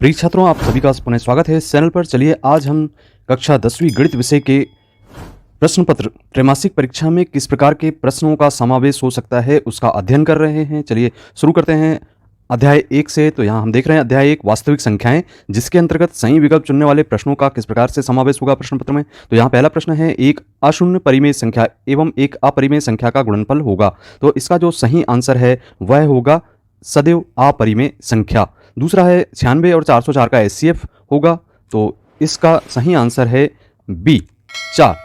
प्रिय छात्रों, आप सभी का पुनः स्वागत है इस चैनल पर। चलिए आज हम कक्षा 10वीं गणित विषय के प्रश्न पत्र त्रैमासिक परीक्षा में किस प्रकार के प्रश्नों का समावेश हो सकता है उसका अध्ययन कर रहे हैं। चलिए शुरू करते हैं अध्याय 1 से। तो यहाँ हम देख रहे हैं अध्याय 1 वास्तविक संख्याएं, जिसके अंतर्गत सही विकल्प चुनने वाले प्रश्नों का किस प्रकार से समावेश होगा प्रश्न पत्र में। तो यहाँ पहला प्रश्न है, एक अशून्य परिमेय संख्या एवं एक अपरिमेय संख्या का गुणनफल होगा। तो इसका जो सही आंसर है वह होगा सदैव अपरिमेय संख्या। दूसरा है 96 और 404 का एचसीएफ होगा। तो इसका सही आंसर है बी 4।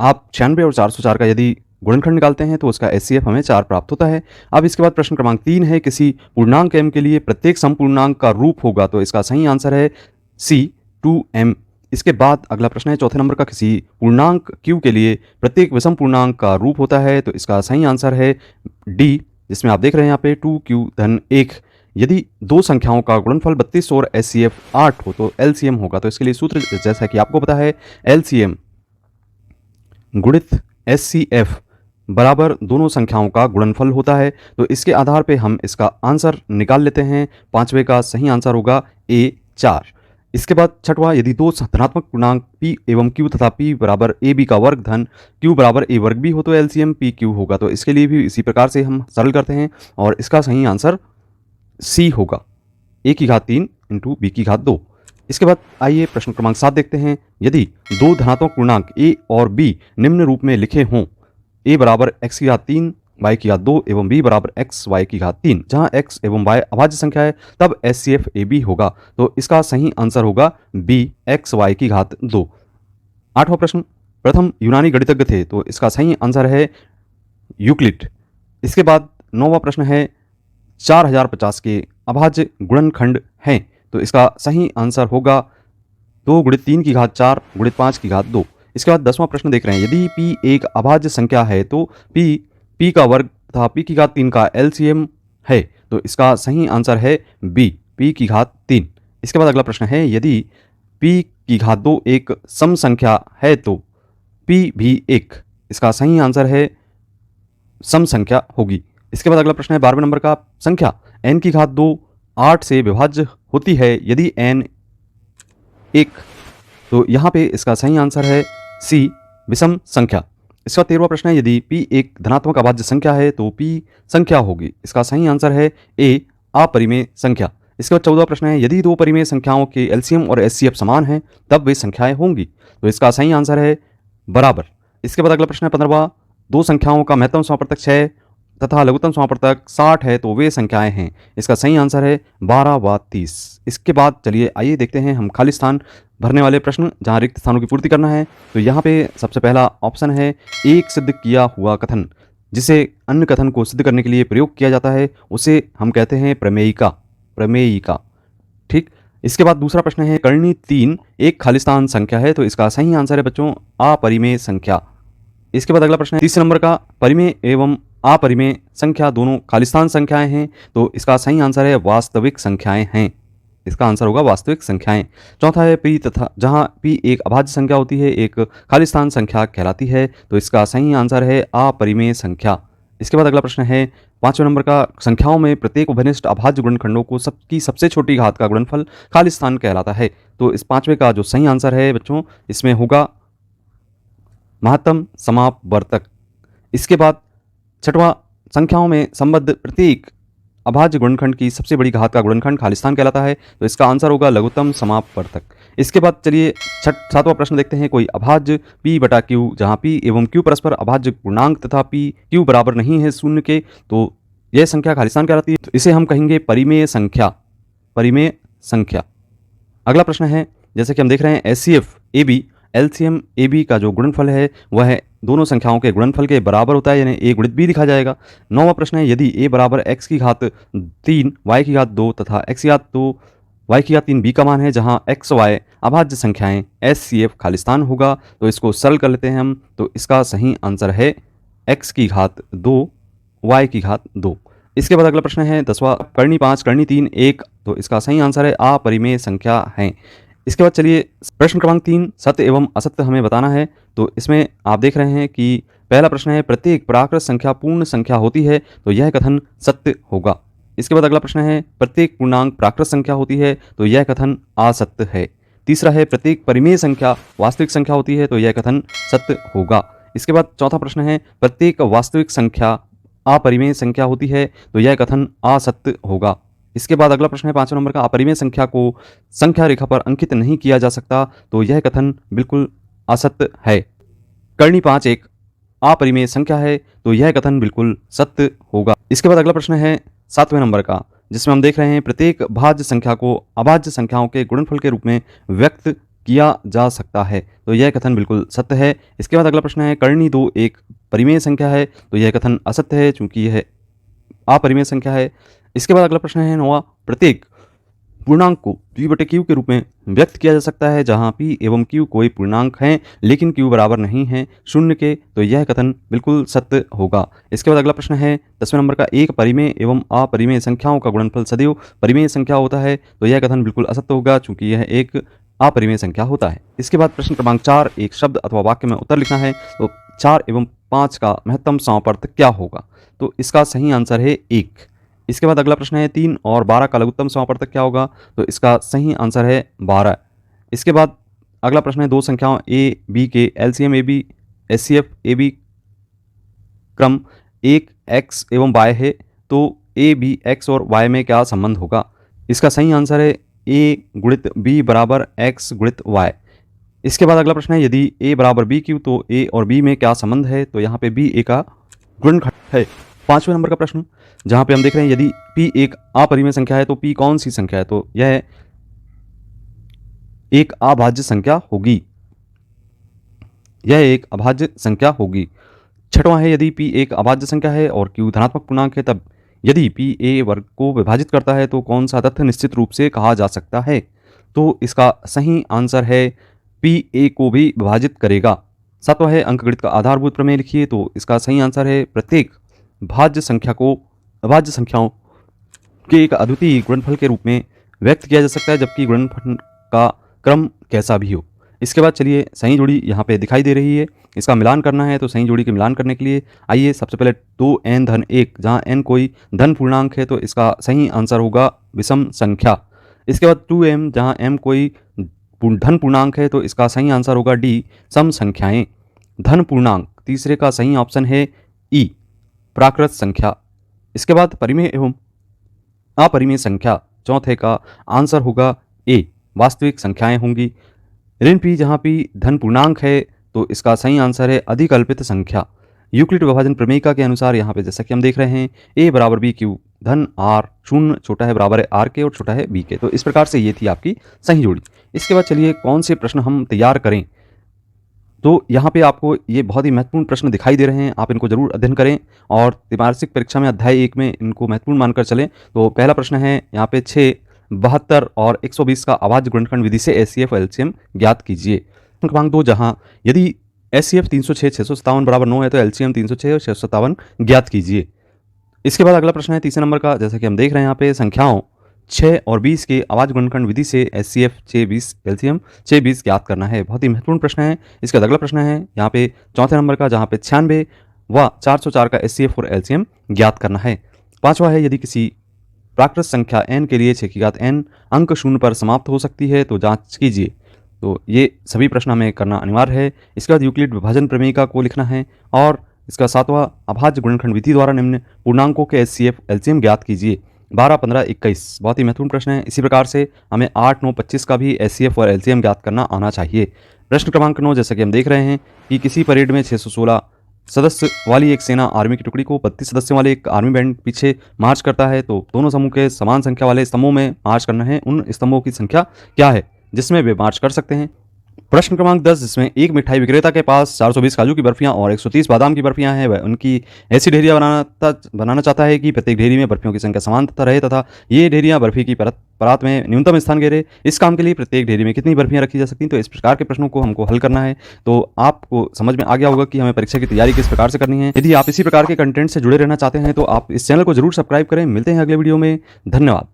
आप 96 और 404 का यदि गुणनखंड निकालते हैं तो उसका एचसीएफ हमें 4 प्राप्त होता है। अब इसके बाद प्रश्न क्रमांक 3 है, किसी पूर्णांक m के लिए प्रत्येक समपूर्णांक का रूप होगा। तो इसका सही आंसर है सी 2m। इसके बाद अगला प्रश्न है चौथे नंबर का, किसी पूर्णांक q के लिए प्रत्येक विषम पूर्णांक का रूप होता है। तो इसका सही आंसर है डी, जिसमें आप देख रहे हैं यहाँ पे 2q धन 1। यदि दो संख्याओं का गुणनफल 32 और एचसीएफ 8 हो तो एलसीएम होगा। तो इसके लिए सूत्र जैसा कि आपको पता है, एलसीएम गुणित एचसीएफ बराबर दोनों संख्याओं का गुणनफल होता है। तो इसके आधार पे हम इसका आंसर निकाल लेते हैं। पांचवे का सही आंसर होगा ए 4। इसके बाद छठवां, यदि दो धनात्मक पूर्णांक p एवं q तथा p बराबर ab का वर्ग धन q बराबर a वर्ग भी हो तो एलसीएम p q होगा। तो इसके लिए भी इसी प्रकार से हम सरल करते हैं और इसका सही आंसर सी होगा, a की घात 3 इंटू b की घात 2। इसके बाद आइए प्रश्न क्रमांक 7 देखते हैं। यदि दो धनात्मक पूर्णांक a और b निम्न रूप में लिखे हों, a बराबर x की घात 3 y की घात 2 एवं b बराबर x y की घात 3, जहां x एवं y अभाज्य संख्या है, तब एचसीएफ ab होगा। तो इसका सही आंसर होगा b x y की घात 2। आठवां प्रश्न, प्रथम यूनानी गणितज्ञ थे। तो इसका सही आंसर है यूक्लिड। इसके बाद नौवां प्रश्न है, 4050 के अभाज्य गुणनखंड हैं। तो इसका सही आंसर होगा 2 गुणित 3 की घात 4 गुणित 5 की घात 2। इसके बाद 10वां प्रश्न देख रहे हैं, यदि p एक अभाज्य संख्या है तो p का वर्ग तथा p की घात 3 का एलसीएम है। तो इसका सही आंसर है b p की घात 3। इसके बाद अगला प्रश्न है, यदि p की घात 2 एक सम संख्या है तो p भी एक, इसका सही आंसर है सम संख्या होगी। इसके बाद अगला प्रश्न है 12वें नंबर का, संख्या n की घात 2 8 से विभाज्य होती है यदि n 1। तो यहाँ पे इसका सही आंसर है सी विषम संख्या। इसका 13वां प्रश्न है, यदि p एक धनात्मक अभाज्य संख्या है तो p संख्या होगी। इसका सही आंसर है ए अपरिमेय संख्या। इसके बाद 14वां प्रश्न है, यदि दो परिमेय संख्याओं के एलसीएम और एचसीएफ समान हैं तब वे संख्याएं होंगी। तो इसका सही आंसर है बराबर। इसके बाद अगला प्रश्न है 15वां, दो संख्याओं का महत्तम समापवर्तक 6 तथा लघुत्तम समापवर्तक 60 है तो वे संख्याएं हैं। इसका सही आंसर है 12 व 30। इसके बाद चलिए आइए देखते हैं हम खाली स्थान भरने वाले प्रश्न, जहां रिक्त स्थानों की पूर्ति करना है। तो यहाँ पे सबसे पहला ऑप्शन है, एक सिद्ध किया हुआ कथन जिसे अन्य कथन को सिद्ध करने के लिए प्रयोग किया जाता है उसे हम कहते हैं प्रमेयिका। ठीक। इसके बाद दूसरा प्रश्न है, कर्णी 3 एक खालिस्तान संख्या है। तो इसका सही आंसर है बच्चों अपरिमेय संख्या। इसके बाद अगला प्रश्न है 30 नंबर का, परिमेय एवं अपरिमेय संख्या दोनों खालिस्तान संख्याएं हैं। तो इसका सही आंसर है वास्तविक संख्याएं हैं। इसका आंसर होगा वास्तविक संख्याएं। चौथा है p तथा, जहां p एक अभाज्य संख्या होती है एक खालिस्तान संख्या कहलाती है। तो इसका सही आंसर है अपरिमेय संख्या। इसके बाद अगला प्रश्न है 5वें नंबर का, संख्याओं में प्रत्येक उभयनिष्ठ अभाज्य गुणनखंडों को सबकी सबसे छोटी घात का गुणनफल खालिस्तान कहलाता है। तो इस 5वें का जो सही आंसर है बच्चों, इसमें होगा महत्तम समापवर्तक। इसके बाद 6वां, संख्याओं में संबद्ध प्रत्येक अभाज्य गुणनखंड की सबसे बड़ी घात का गुणनखंड खालिस्तान कहलाता है। तो इसका आंसर होगा लघुत्तम समापवर्तक। इसके बाद चलिए 7वां प्रश्न देखते हैं, कोई अभाज्य p बटा q जहां p एवं q परस्पर अभाज्य पूर्णांक तथा p q बराबर नहीं है 0 के, तो यह संख्या खालिस्तान कहलाती है। तो इसे हम कहेंगे परिमेय संख्या। अगला प्रश्न है, जैसे कि हम देख रहे हैं एचसीएफ ab एलसीएम ab का जो गुणनफल है वह दोनों संख्याओं के गुणनफल के बराबर होता है, यानी a गुणित b लिखा जाएगा। 9वां प्रश्न है, यदि a बराबर x की घात 3 y की घात 2 तथा x की घात 2 y की घात 3 b का मान है, जहां x y अभाज्य संख्याएं एचसीएफ खालिस्तान होगा। तो इसको सरल कर लेते हैं हम। तो इसका सही आंसर है x की घात 2 y की घात 2। इसके बाद अगला प्रश्न है 10वां, कर्णी 5 कर्णी 3 1। तो इसका सही आंसर है अपरिमेय संख्या है। इसके बाद चलिए प्रश्न क्रमांक 3, सत्य एवं असत्य हमें बताना है। तो इसमें आप देख रहे हैं कि पहला प्रश्न है, प्रत्येक प्राकृत संख्या पूर्ण संख्या होती है। तो यह कथन सत्य होगा। इसके बाद अगला प्रश्न है प्रत्येक पूर्णांक प्राकृत संख्या होती है तो यह कथन असत्य है। तीसरा है प्रत्येक परिमेय संख्या वास्तविक संख्या होती है तो यह कथन सत्य होगा। इसके बाद चौथा प्रश्न है प्रत्येक वास्तविक संख्या अपरिमेय संख्या होती है तो यह कथन असत्य होगा। इसके बाद अगला प्रश्न है 5वें नंबर का अपरिमेय संख्या को संख्या रेखा पर अंकित नहीं किया जा सकता तो यह कथन बिल्कुल असत्य है। करनी 5 एक अपरिमेय संख्या है तो यह कथन बिल्कुल सत्य होगा। इसके बाद अगला प्रश्न है 7वें नंबर का, जिसमें हम देख रहे हैं प्रत्येक भाज्य संख्या को अभाज्य संख्याओं के गुणनफल के रूप में व्यक्त किया जा सकता है तो यह कथन बिल्कुल सत्य है। इसके बाद अगला प्रश्न है करनी 2 एक परिमेय संख्या है तो यह कथन असत्य है चूंकि यह अपरिमेय संख्या है। इसके बाद अगला प्रश्न है 9वां, प्रत्येक पूर्णांक को p/q के रूप में व्यक्त किया जा सकता है जहां p एवं q कोई पूर्णांक हैं लेकिन q बराबर नहीं है 0 के तो यह कथन बिल्कुल सत्य होगा। इसके बाद अगला प्रश्न है 10वें नंबर का, एक परिमेय एवं अपरिमेय संख्याओं का गुणनफल सदैव परिमेय संख्या होता है तो यह कथन बिल्कुल असत्य होगा चूंकि यह एक अपरिमेय संख्या होता है। इसके बाद प्रश्न क्रमांक 4, एक शब्द अथवा वाक्य में उत्तर लिखना है तो 4 एवं 5 का महत्तम समापर्त क्या होगा तो इसका सही आंसर है 1। इसके बाद अगला प्रश्न है 3 और 12 का लघुत्तम समापर्तक क्या होगा तो इसका सही आंसर है 12। इसके बाद अगला प्रश्न है दो संख्याओं a b के एलसीएम ab एचसीएफ ab क्रम 1 x एवं y है तो a b x और y में क्या संबंध होगा। इसका सही आंसर है a गुणित b बराबर x गुणित y। इसके बाद अगला प्रश्न है यदि a बराबर b q तो a और b में क्या संबंध है तो यहाँ पे b a का गुणनखंड है। 5वें नंबर का प्रश्न जहां पे हम देख रहे हैं यदि p एक अपरिमेय संख्या है तो p कौन सी संख्या है तो यह एक अभाज्य संख्या होगी, यह एक अभाज्य संख्या होगी। 6वां है यदि p एक अभाज्य संख्या है और q धनात्मक पूर्णांक है तब यदि p a वर्ग को विभाजित करता है तो कौन सा तथ्य निश्चित रूप से कहा जा सकता है तो इसका सही आंसर है p a को भी विभाजित करेगा। 7वां है अंकगणित का आधारभूत प्रमेय लिखिए तो इसका सही आंसर है प्रत्येक भाज्य संख्या को अभाज्य संख्याओं के एक अद्वितीय गुणनफल के रूप में व्यक्त किया जा सकता है जबकि गुणनफल का क्रम कैसा भी हो। इसके बाद चलिए सही जोड़ी यहाँ पे दिखाई दे रही है, इसका मिलान करना है तो सही जोड़ी के मिलान करने के लिए आइए सबसे पहले 2n धन 1 जहाँ n कोई धन पूर्णांक है तो इसका सही आंसर होगा विषम संख्या। इसके बाद 2m जहाँ m कोई धन पूर्णांक है तो इसका सही आंसर होगा d सम संख्याएं। धन पूर्णांक तीसरे का सही ऑप्शन है e प्राकृत संख्या। इसके बाद परिमेय एवं अपरिमेय संख्या चौथे का आंसर होगा a वास्तविक संख्याएं होंगी। ऋण p जहां p धन पूर्णांक है तो इसका सही आंसर है अधिकल्पित संख्या। यूक्लिड विभाजन प्रमेयिका के अनुसार यहाँ पे जैसा कि हम देख रहे हैं a बराबर b q धन r शून्य छोटा है बराबर है r के और छोटा है b के। तो इस प्रकार से ये थी आपकी सही जोड़ी। इसके बाद चलिए कौन से प्रश्न हम तैयार करें तो यहाँ पे आपको ये बहुत ही महत्वपूर्ण प्रश्न दिखाई दे रहे हैं, आप इनको जरूर अध्ययन करें और त्रिमासिक परीक्षा में अध्याय 1 में इनको महत्वपूर्ण मानकर चलें। तो पहला प्रश्न है यहाँ पे 6, 72 और 120 का अभाज्य गुणनखंड विधि से एचसीएफ और एलसीएम ज्ञात कीजिए। क्रमांक 2 जहाँ यदि एचसीएफ 306 657 बराबर 9 है तो एलसीएम 306 और 657 ज्ञात कीजिए। इसके बाद अगला प्रश्न है तीसरे नंबर का, जैसा कि हम देख रहे हैं यहाँ पे संख्याओं 6 और 20 के अभाज्य गुणनखंड विधि से एचसीएफ 6 20 एलसीएम 6 20 ज्ञात करना है। बहुत ही महत्वपूर्ण प्रश्न है। इसका अगला प्रश्न है यहाँ पे चौथे नंबर का जहाँ पे 96 व 404 का एचसीएफ और एलसीएम ज्ञात करना है। 5वां है यदि किसी प्राकृत संख्या n के लिए 6 की घात n अंक 0 पर समाप्त हो सकती है तो जांच कीजिए। तो ये सभी प्रश्न हमें करना अनिवार्य है। इसके बाद यूक्लिड विभाजन प्रमेयिका को लिखना है और इसका 7वां अभाज्य गुणनखंड विधि द्वारा निम्न पूर्णांकों के एचसीएफ एलसीएम ज्ञात कीजिए। 12, 15, 21 बहुत ही महत्वपूर्ण प्रश्न है। इसी प्रकार से हमें 8, 9, 25 का भी एचसीएफ और एलसीएम ज्ञात करना आना चाहिए। प्रश्न क्रमांक 9 जैसा कि हम देख रहे हैं कि किसी परेड में 616 सदस्य वाली एक सेना आर्मी की टुकड़ी को 32 सदस्यों वाले एक आर्मी बैंड पीछे मार्च करता है तो दोनों समूह के समान संख्या वाले स्तंभों में मार्च करना है। उन स्तंभों की संख्या क्या है जिसमें वे मार्च कर सकते हैं। प्रश्न क्रमांक 10 जिसमें एक मिठाई विक्रेता के पास 420 काजू की बर्फियां और 130 बादाम की बर्फियां हैं, वह उनकी ऐसी ढेरियां बनाना चाहता है कि प्रत्येक ढेरी में बर्फियों की संख्या समान रहे तथा ये ढेरियां बर्फी की परात में न्यूनतम स्थान घेरे। इस काम के लिए प्रत्येक ढेरी में कितनी बर्फियां रखी जा सकती हैं। तो इस प्रकार के प्रश्नों को हमको हल करना है। तो आपको समझ में आ गया होगा कि हमें परीक्षा की तैयारी किस प्रकार से करनी है। यदि आप इसी प्रकार के कंटेंट से जुड़े रहना चाहते हैं तो आप इस चैनल को जरूर सब्सक्राइब करें। मिलते हैं अगले वीडियो में। धन्यवाद।